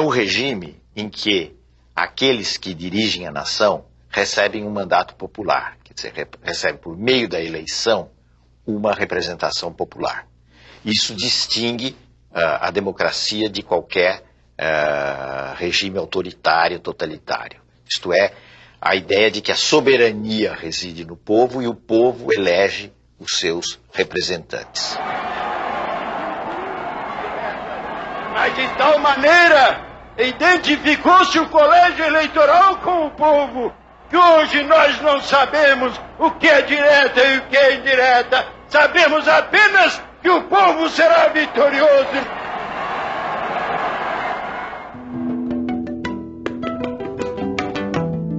um regime em que aqueles que dirigem a nação recebem um mandato popular, quer dizer, recebem por meio da eleição uma representação popular. Isso distingue a democracia de qualquer regime autoritário, totalitário. Isto é, a ideia de que a soberania reside no povo e o povo elege os seus representantes. Mas de tal maneira identificou-se o colégio eleitoral com o povo, que hoje nós não sabemos o que é direta e o que é indireta. Sabemos apenas que o povo será vitorioso.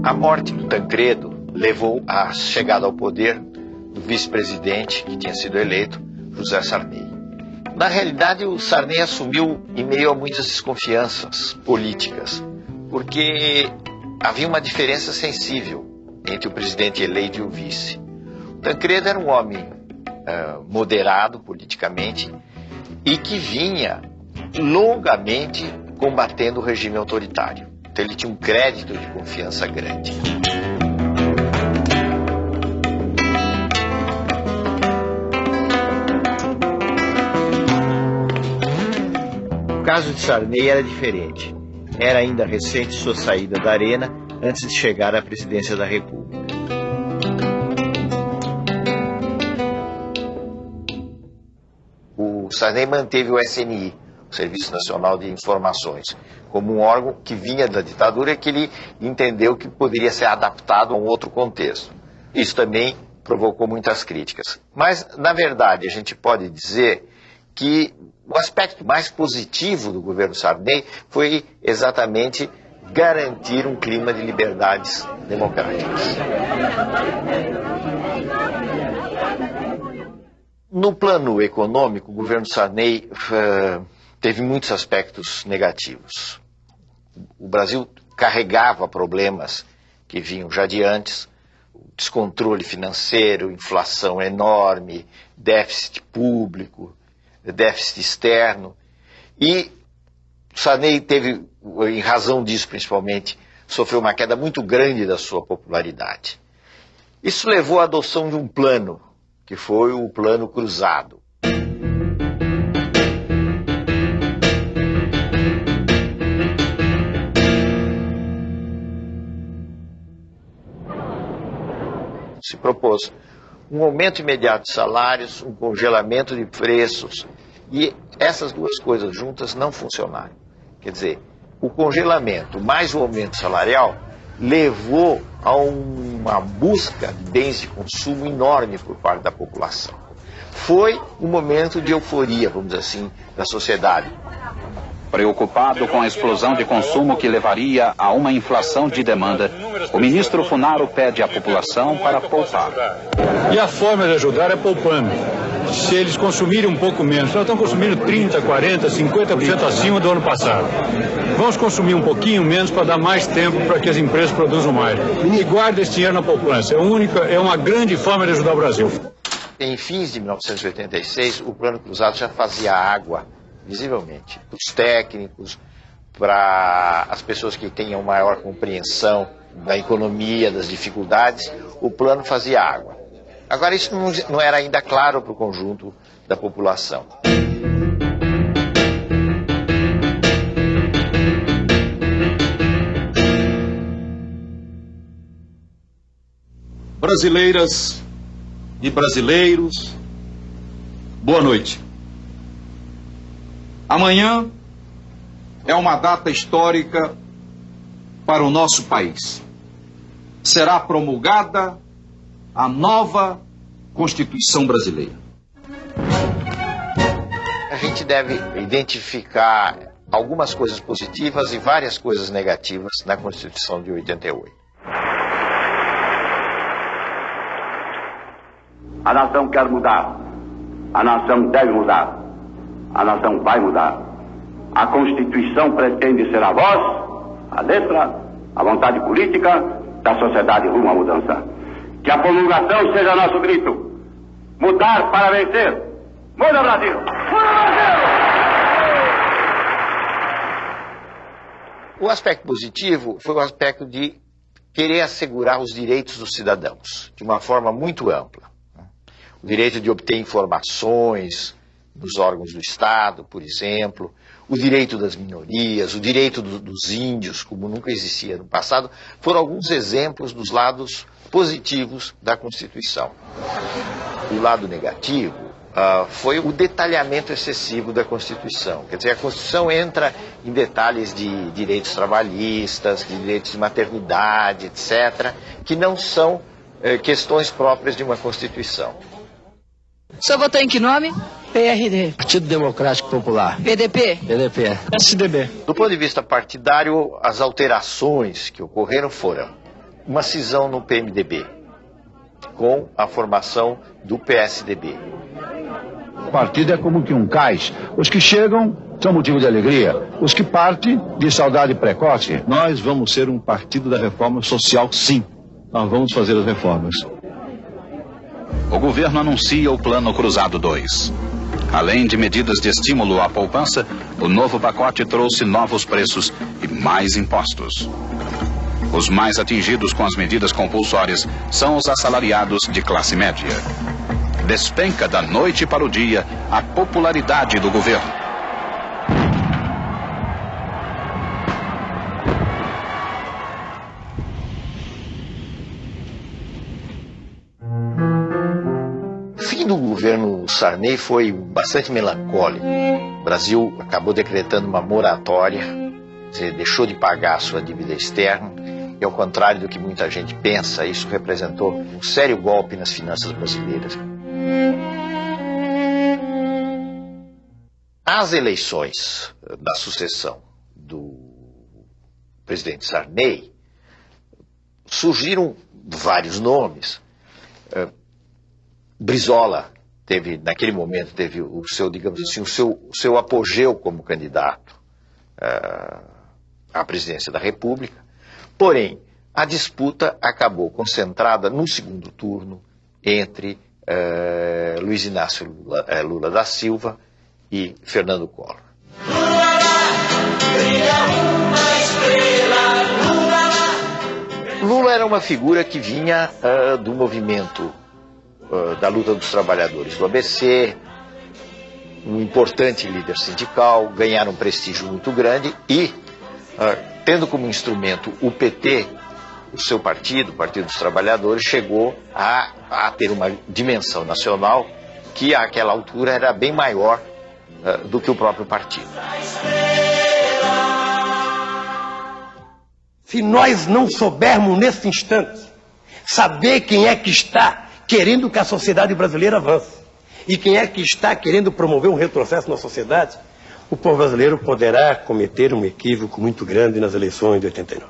A morte do Tancredo levou à chegada ao poder do vice-presidente, que tinha sido eleito, José Sarney. Na realidade, o Sarney assumiu em meio a muitas desconfianças políticas, porque havia uma diferença sensível entre o presidente eleito e o vice. O Tancredo era um homem moderado politicamente e que vinha longamente combatendo o regime autoritário. Então ele tinha um crédito de confiança grande. O caso de Sarney era diferente. Era ainda recente sua saída da arena antes de chegar à presidência da República. O Sarney manteve o SNI, o Serviço Nacional de Informações, como um órgão que vinha da ditadura e que ele entendeu que poderia ser adaptado a um outro contexto. Isso também provocou muitas críticas. Mas, na verdade, a gente pode dizer que o aspecto mais positivo do governo Sarney foi exatamente garantir um clima de liberdades democráticas. No plano econômico, o governo Sarney teve muitos aspectos negativos. O Brasil carregava problemas que vinham já de antes, descontrole financeiro, inflação enorme, déficit público, déficit externo, e Sarney teve, em razão disso principalmente, sofreu uma queda muito grande da sua popularidade. Isso levou à adoção de um plano, que foi o Plano Cruzado. Se propôs um aumento imediato de salários, um congelamento de preços, e essas duas coisas juntas não funcionaram. Quer dizer, o congelamento mais o aumento salarial levou a uma busca de bens de consumo enorme por parte da população. Foi um momento de euforia, vamos dizer assim, da sociedade. Preocupado com a explosão de consumo que levaria a uma inflação de demanda, o ministro Funaro pede à população para poupar. E a forma de ajudar é poupando. Se eles consumirem um pouco menos, nós estamos consumindo 30%, 40%, 50% acima do ano passado. Vamos consumir um pouquinho menos para dar mais tempo para que as empresas produzam mais. E guarda esse dinheiro na poupança. É uma grande forma de ajudar o Brasil. Em fins de 1986, o Plano Cruzado já fazia água, visivelmente, para os técnicos, para as pessoas que tenham maior compreensão da economia, das dificuldades, o plano fazia água. Agora, isso não era ainda claro para o conjunto da população. Brasileiras e brasileiros, boa noite. Amanhã é uma data histórica para o nosso país. Será promulgada a nova Constituição brasileira. A gente deve identificar algumas coisas positivas e várias coisas negativas na Constituição de 88. A nação quer mudar. A nação deve mudar. A nação vai mudar. A Constituição pretende ser a voz, a letra, a vontade política da sociedade rumo à mudança. Que a promulgação seja nosso grito. Mudar para vencer. Muda, Brasil! Muda, Brasil! O aspecto positivo foi o aspecto de querer assegurar os direitos dos cidadãos, de uma forma muito ampla. O direito de obter informações dos órgãos do Estado, por exemplo, o direito das minorias, o direito dos índios, como nunca existia no passado, foram alguns exemplos dos lados positivos da Constituição. O lado negativo foi o detalhamento excessivo da Constituição. Quer dizer, a Constituição entra em detalhes de direitos trabalhistas, de direitos de maternidade, etc., que não são questões próprias de uma Constituição. O senhor votou em que nome? PRD. Partido Democrático Popular. PDP? PDP. PSDB. Do ponto de vista partidário, as alterações que ocorreram foram uma cisão no PMDB, com a formação do PSDB. O partido é como que um cais. Os que chegam são motivo de alegria. Os que partem, de saudade precoce. Nós vamos ser um partido da reforma social, sim. Nós vamos fazer as reformas. O governo anuncia o Plano Cruzado 2. Além de medidas de estímulo à poupança, o novo pacote trouxe novos preços e mais impostos. Os mais atingidos com as medidas compulsórias são os assalariados de classe média. Despenca da noite para o dia a popularidade do governo. O fim do governo Sarney foi bastante melancólico. O Brasil acabou decretando uma moratória, deixou de pagar a sua dívida externa, e ao contrário do que muita gente pensa, isso representou um sério golpe nas finanças brasileiras. As eleições da sucessão do presidente Sarney surgiram vários nomes. Brizola naquele momento, teve o seu, digamos assim, o seu apogeu como candidato à presidência da República. Porém, a disputa acabou concentrada no segundo turno entre Luiz Inácio Lula da Silva e Fernando Collor. Lula era uma figura que vinha do movimento da luta dos trabalhadores do ABC, um importante líder sindical, ganharam um prestígio muito grande e, tendo como instrumento o PT, o seu partido, o Partido dos Trabalhadores, chegou a ter uma dimensão nacional que àquela altura era bem maior do que o próprio partido. Se nós não soubermos nesse instante saber quem é que está querendo que a sociedade brasileira avance e quem é que está querendo promover um retrocesso na sociedade, o povo brasileiro poderá cometer um equívoco muito grande nas eleições de 89.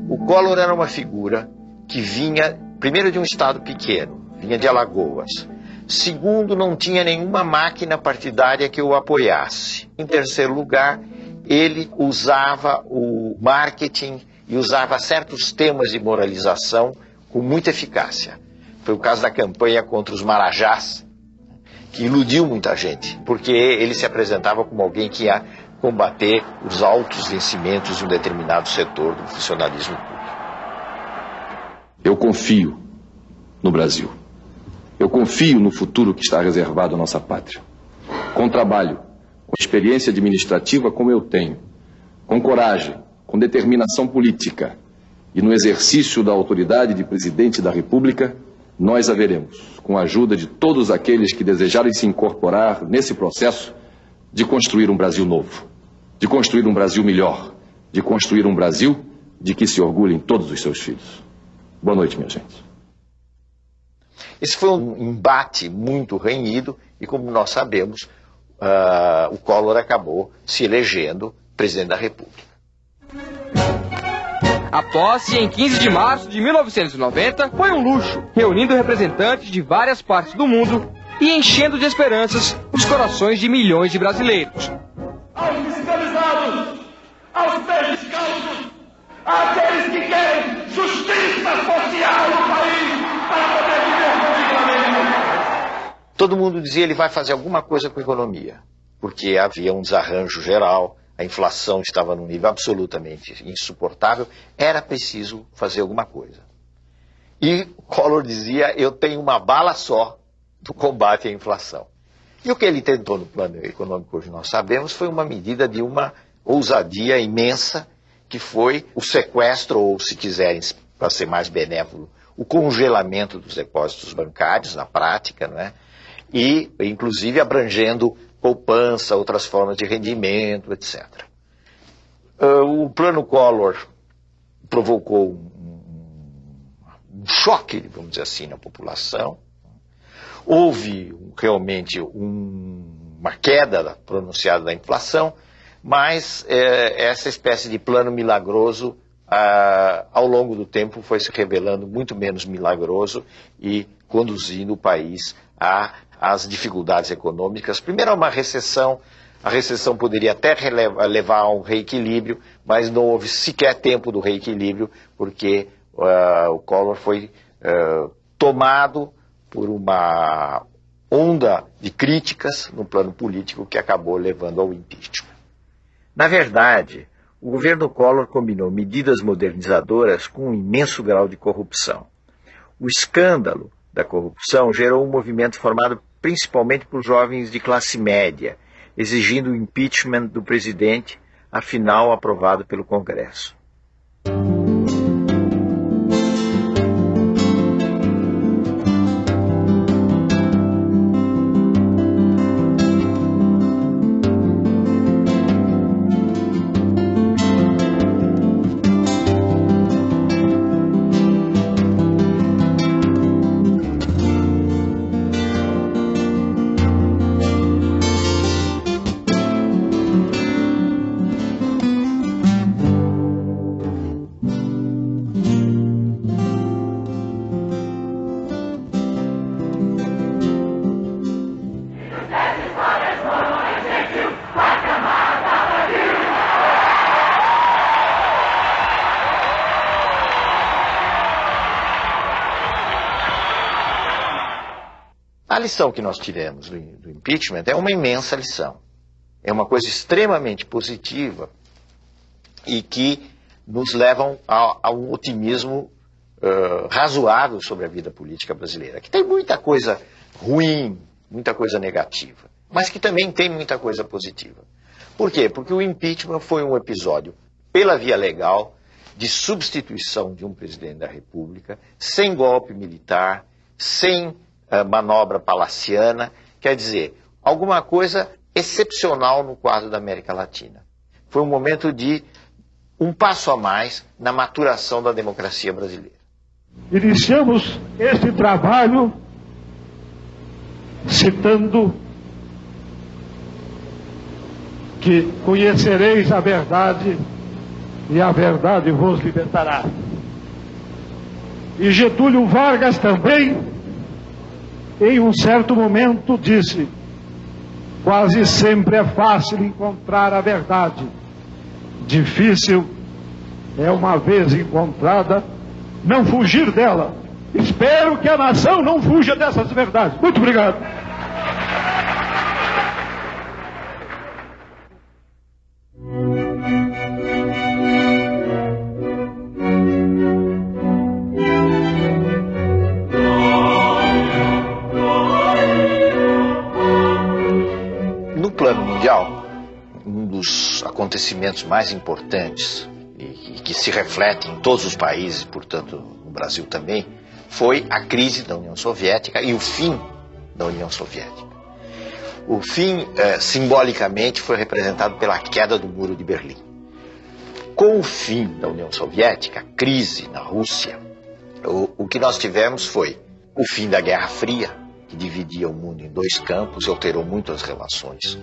O Collor era uma figura que vinha, primeiro, de um estado pequeno, vinha de Alagoas. Segundo, não tinha nenhuma máquina partidária que o apoiasse. Em terceiro lugar, ele usava o marketing e usava certos temas de moralização com muita eficácia. Foi o caso da campanha contra os marajás, que iludiu muita gente, porque ele se apresentava como alguém que ia combater os altos vencimentos de um determinado setor do funcionalismo público. Eu confio no Brasil. Eu confio no futuro que está reservado à nossa pátria. Com trabalho, com experiência administrativa como eu tenho, com coragem, com determinação política e no exercício da autoridade de presidente da República, nós haveremos, com a ajuda de todos aqueles que desejarem se incorporar nesse processo, de construir um Brasil novo, de construir um Brasil melhor, de construir um Brasil de que se orgulhem todos os seus filhos. Boa noite, minha gente. Esse foi um embate muito renhido e, como nós sabemos, o Collor acabou se elegendo presidente da República. A posse, em 15 de março de 1990, foi um luxo, reunindo representantes de várias partes do mundo e enchendo de esperanças os corações de milhões de brasileiros. Aos fiscalizados, aos descalços, àqueles que querem justiça social no país para poder viver dignamente. todo mundo dizia ele vai fazer alguma coisa com a economia, porque havia um desarranjo geral, a inflação estava num nível absolutamente insuportável, era preciso fazer alguma coisa. E Collor dizia, eu tenho uma bala só do combate à inflação. E o que ele tentou no plano econômico, hoje nós sabemos, foi uma medida de uma ousadia imensa, que foi o sequestro, ou se quiserem, para ser mais benévolo, o congelamento dos depósitos bancários, na prática, não é? E, inclusive, abrangendo poupança, outras formas de rendimento, etc. O plano Collor provocou um choque, vamos dizer assim, na população. Houve realmente uma queda pronunciada da inflação, mas essa espécie de plano milagroso, ao longo do tempo, foi se revelando muito menos milagroso e conduzindo o país às dificuldades econômicas. Primeiro, a uma recessão. A recessão poderia até levar a um reequilíbrio, mas não houve sequer tempo do reequilíbrio, porque o Collor foi tomado por uma onda de críticas no plano político que acabou levando ao impeachment. Na verdade, o governo Collor combinou medidas modernizadoras com um imenso grau de corrupção. O escândalo da corrupção gerou um movimento formado principalmente por jovens de classe média, exigindo o impeachment do presidente, afinal aprovado pelo Congresso. A lição que nós tiramos do impeachment é uma imensa lição. É uma coisa extremamente positiva e que nos leva a um otimismo razoável sobre a vida política brasileira, que tem muita coisa ruim, muita coisa negativa, mas que também tem muita coisa positiva. Por quê? Porque o impeachment foi um episódio, pela via legal, de substituição de um presidente da República, sem golpe militar, sem manobra palaciana, quer dizer, alguma coisa excepcional no quadro da América Latina. Foi um momento de um passo a mais na maturação da democracia brasileira. Iniciamos este trabalho citando que conhecereis a verdade e a verdade vos libertará. E Getúlio Vargas também, em um certo momento, disse: quase sempre é fácil encontrar a verdade. Difícil é, uma vez encontrada, não fugir dela. Espero que a nação não fuja dessas verdades. Muito obrigado. No plano mundial, um dos acontecimentos mais importantes e que se reflete em todos os países, portanto no Brasil também, foi a crise da União Soviética e o fim da União Soviética. O fim, simbolicamente, foi representado pela queda do Muro de Berlim. Com o fim da União Soviética, a crise na Rússia, o que nós tivemos foi o fim da Guerra Fria, que dividia o mundo em dois campos e alterou muito as relações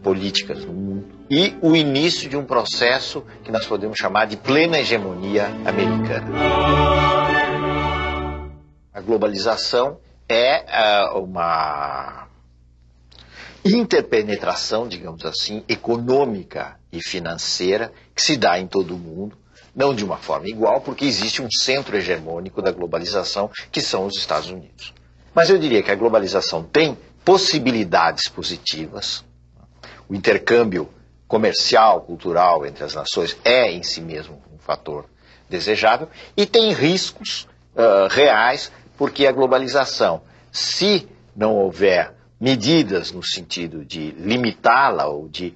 políticas no mundo, e o início de um processo que nós podemos chamar de plena hegemonia americana. A globalização é uma interpenetração, digamos assim, econômica e financeira que se dá em todo o mundo, não de uma forma igual, porque existe um centro hegemônico da globalização, que são os Estados Unidos. Mas eu diria que a globalização tem possibilidades positivas. O intercâmbio comercial, cultural entre as nações é em si mesmo um fator desejável e tem riscos reais, porque a globalização, se não houver medidas no sentido de limitá-la ou de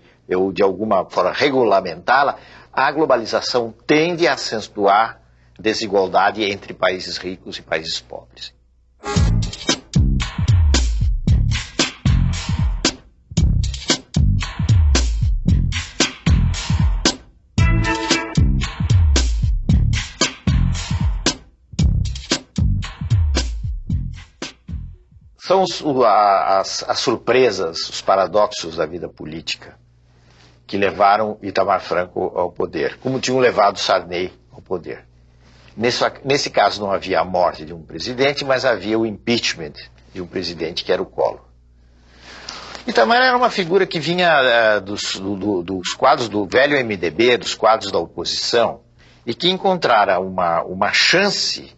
alguma forma regulamentá-la, a globalização tende a acentuar desigualdade entre países ricos e países pobres. São as surpresas, os paradoxos da vida política que levaram Itamar Franco ao poder, como tinham levado Sarney ao poder. Nesse caso não havia a morte de um presidente, mas havia o impeachment de um presidente que era o Collor. Itamar era uma figura que vinha dos quadros do velho MDB, dos quadros da oposição, e que encontrara uma chance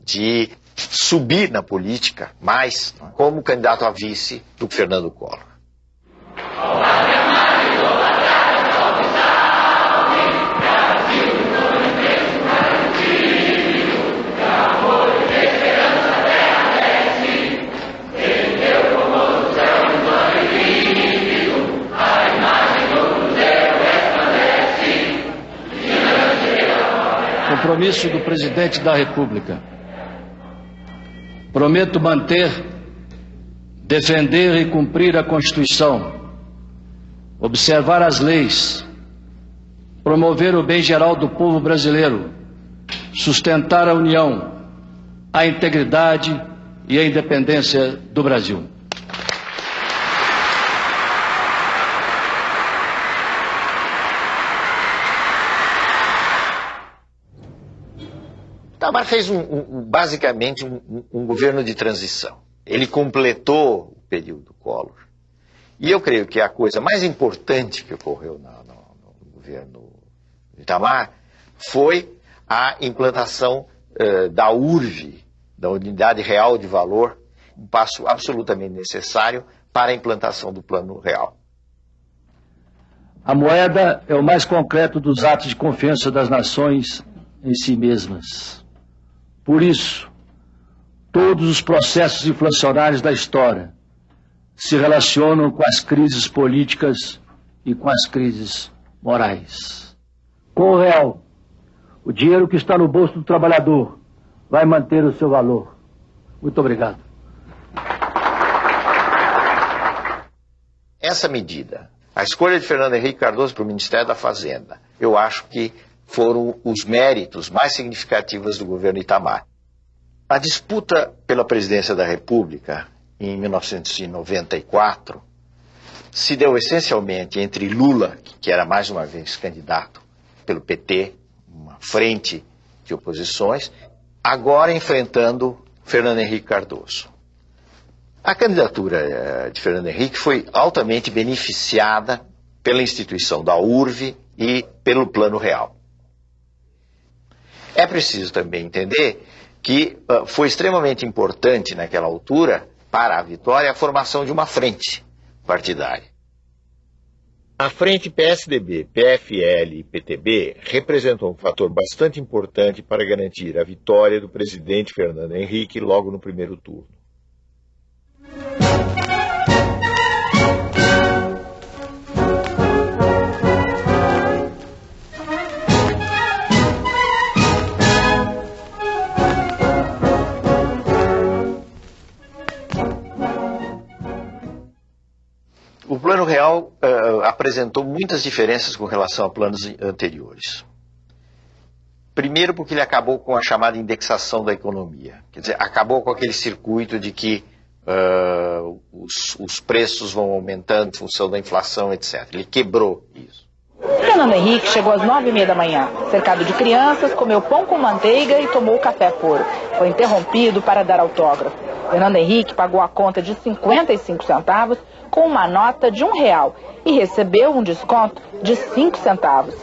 de subir na política mais como candidato a vice do Fernando Collor. Compromisso do Presidente da República. Prometo manter, defender e cumprir a Constituição, observar as leis, promover o bem geral do povo brasileiro, sustentar a união, a integridade e a independência do Brasil. Itamar fez basicamente um governo de transição. Ele completou o período Collor. E eu creio que a coisa mais importante que ocorreu no governo Itamar foi a implantação da URV, da Unidade Real de Valor, um passo absolutamente necessário para a implantação do Plano Real. A moeda é o mais concreto dos atos de confiança das nações em si mesmas. Por isso, todos os processos inflacionários da história se relacionam com as crises políticas e com as crises morais. Com o real, o dinheiro que está no bolso do trabalhador vai manter o seu valor. Muito obrigado. Essa medida, a escolha de Fernando Henrique Cardoso para o Ministério da Fazenda, eu acho que foram os méritos mais significativos do governo Itamar. A disputa pela presidência da República, em 1994, se deu essencialmente entre Lula, que era mais uma vez candidato pelo PT, uma frente de oposições, agora enfrentando Fernando Henrique Cardoso. A candidatura de Fernando Henrique foi altamente beneficiada pela instituição da URV e pelo Plano Real. É preciso também entender que foi extremamente importante naquela altura, para a vitória, a formação de uma frente partidária. A frente PSDB, PFL e PTB representou um fator bastante importante para garantir a vitória do presidente Fernando Henrique logo no primeiro turno. O Plano Real apresentou muitas diferenças com relação a planos anteriores. Primeiro porque ele acabou com a chamada indexação da economia. Quer dizer, acabou com aquele circuito de que os preços vão aumentando em função da inflação, etc. Ele quebrou isso. Fernando Henrique chegou às 9h30 da manhã. Cercado de crianças, comeu pão com manteiga e tomou café puro. Foi interrompido para dar autógrafo. Fernando Henrique pagou a conta de 55 centavos com uma nota de R$1 e recebeu um desconto de 5 centavos.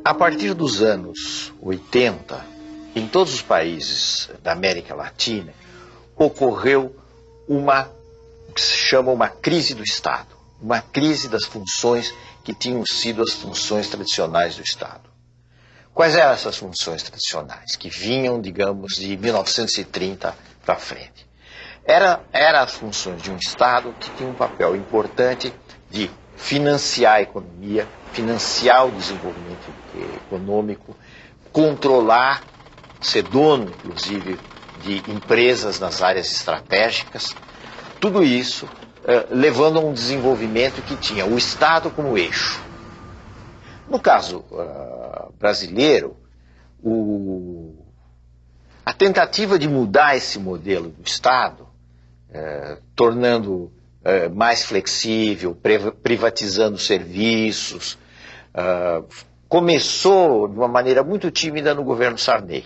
A partir dos anos 80, em todos os países da América Latina, ocorreu uma, o que se chama uma crise do Estado, uma crise das funções que tinham sido as funções tradicionais do Estado. Quais eram essas funções tradicionais, que vinham, digamos, de 1930 para frente? Eram as funções de um Estado que tinha um papel importante de financiar a economia, financiar o desenvolvimento econômico, controlar, ser dono, inclusive, de empresas nas áreas estratégicas. Tudo isso levando a um desenvolvimento que tinha o Estado como eixo. No caso brasileiro, a tentativa de mudar esse modelo do Estado, tornando mais flexível, privatizando serviços, começou de uma maneira muito tímida no governo Sarney.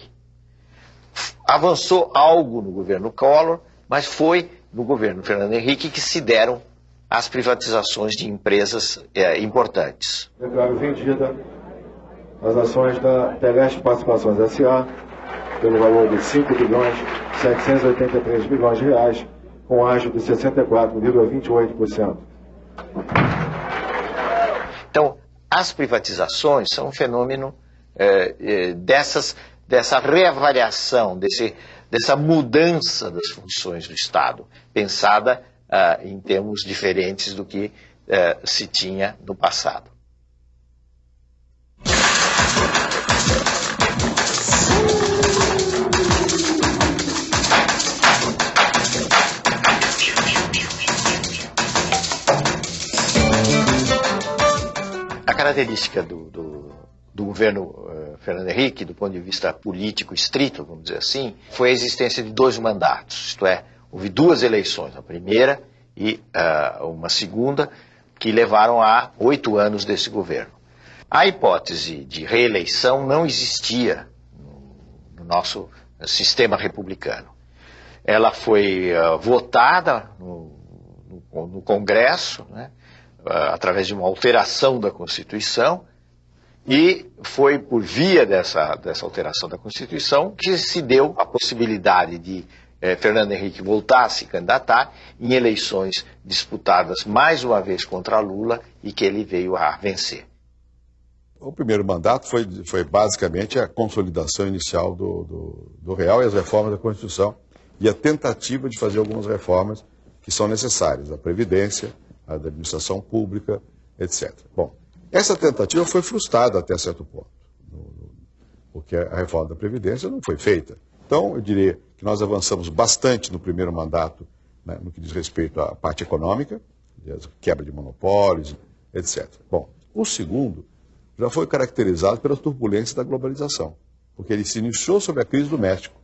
Avançou algo no governo Collor, mas foi no governo Fernando Henrique que se deram as privatizações de empresas importantes. Declaro vendida as ações da Teleste Participações S.A. pelo valor de 5.783 bilhões de reais, com ágio de 64,28%. Então, as privatizações são um fenômeno dessa reavaliação, dessa mudança das funções do Estado, pensada em termos diferentes do que se tinha no passado. A característica do governo Fernando Henrique, do ponto de vista político estrito, vamos dizer assim, foi a existência de 2 mandatos, isto é, houve 2 eleições, a primeira e uma segunda, que levaram a 8 anos desse governo. A hipótese de reeleição não existia no nosso sistema republicano. Ela foi votada no Congresso, né, através de uma alteração da Constituição, e foi por via dessa alteração da Constituição que se deu a possibilidade de Fernando Henrique voltar a se candidatar em eleições disputadas mais uma vez contra Lula e que ele veio a vencer. O primeiro mandato foi basicamente a consolidação inicial do real e as reformas da Constituição e a tentativa de fazer algumas reformas que são necessárias, a Previdência, a da administração pública, etc. Bom, essa tentativa foi frustrada até certo ponto, porque a reforma da Previdência não foi feita. Então, eu diria que nós avançamos bastante no primeiro mandato, né, no que diz respeito à parte econômica, quebra de monopólios, etc. Bom, o segundo já foi caracterizado pelas turbulências da globalização, porque ele se iniciou sob a crise do México,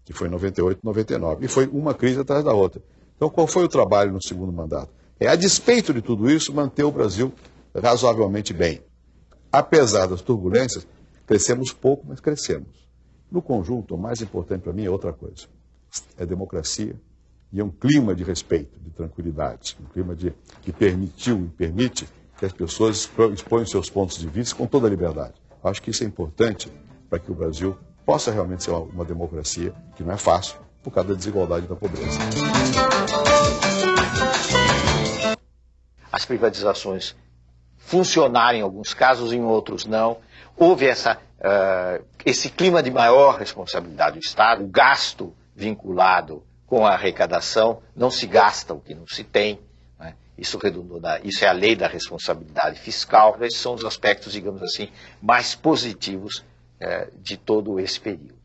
que foi em 98, 99, e foi uma crise atrás da outra. Então, qual foi o trabalho no segundo mandato? A despeito de tudo isso, manter o Brasil razoavelmente bem. Apesar das turbulências, crescemos pouco, mas crescemos. No conjunto, o mais importante para mim é outra coisa. É democracia e é um clima de respeito, de tranquilidade. Um clima que permitiu e permite que as pessoas exponham seus pontos de vista com toda a liberdade. Acho que isso é importante para que o Brasil possa realmente ser uma democracia, que não é fácil, por causa da desigualdade e da pobreza. As privatizações funcionaram em alguns casos, em outros não. Houve esse clima de maior responsabilidade do Estado, o gasto vinculado com a arrecadação, não se gasta o que não se tem, né? Isso é a lei da responsabilidade fiscal. Esses são os aspectos, digamos assim, mais positivos de todo esse período.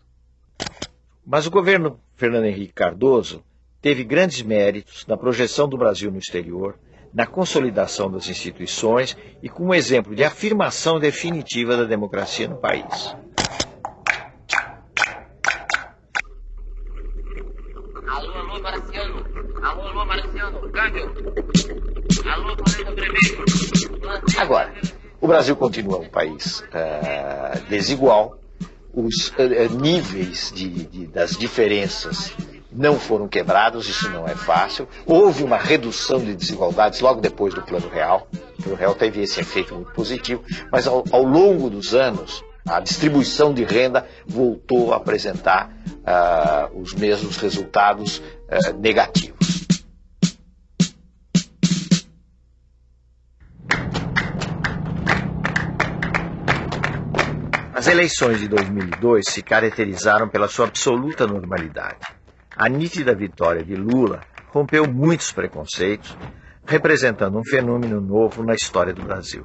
Mas o governo Fernando Henrique Cardoso teve grandes méritos na projeção do Brasil no exterior, na consolidação das instituições e como exemplo de afirmação definitiva da democracia no país. Alô, Marciano. Alô, Marciano. Câmbio. Alô, Planeta Primeiro. Agora, o Brasil continua um país desigual. Os níveis das diferenças não foram quebrados, isso não é fácil. Houve uma redução de desigualdades logo depois do Plano Real. O Plano Real teve esse efeito muito positivo, mas ao longo dos anos, a distribuição de renda voltou a apresentar os mesmos resultados negativos. As eleições de 2002 se caracterizaram pela sua absoluta normalidade. A nítida vitória de Lula rompeu muitos preconceitos, representando um fenômeno novo na história do Brasil.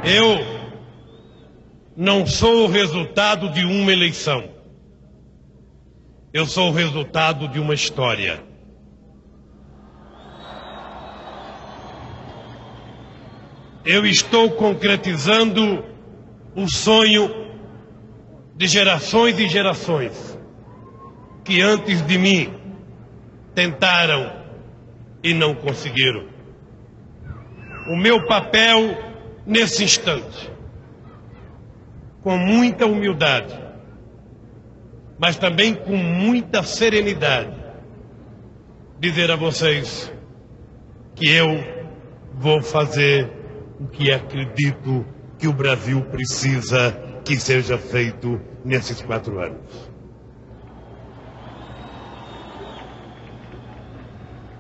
Eu não sou o resultado de uma eleição. Eu sou o resultado de uma história. Eu estou concretizando o sonho de gerações e gerações que antes de mim tentaram e não conseguiram. O meu papel nesse instante, com muita humildade, mas também com muita serenidade, dizer a vocês que eu vou fazer o que acredito que o Brasil precisa que seja feito nesses 4 anos.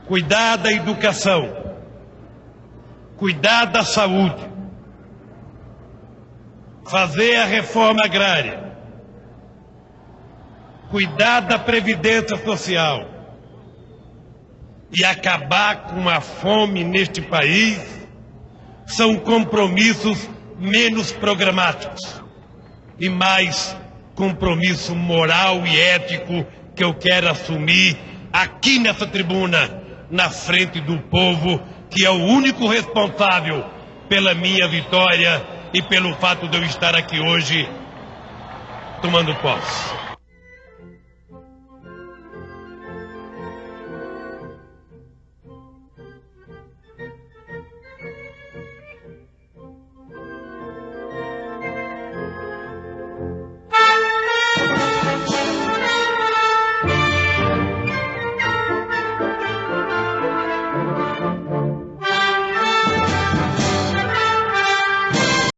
Cuidar da educação, cuidar da saúde, fazer a reforma agrária, cuidar da previdência social e acabar com a fome neste país são compromissos menos programáticos e mais compromisso moral e ético que eu quero assumir aqui nessa tribuna, na frente do povo, que é o único responsável pela minha vitória e pelo fato de eu estar aqui hoje tomando posse.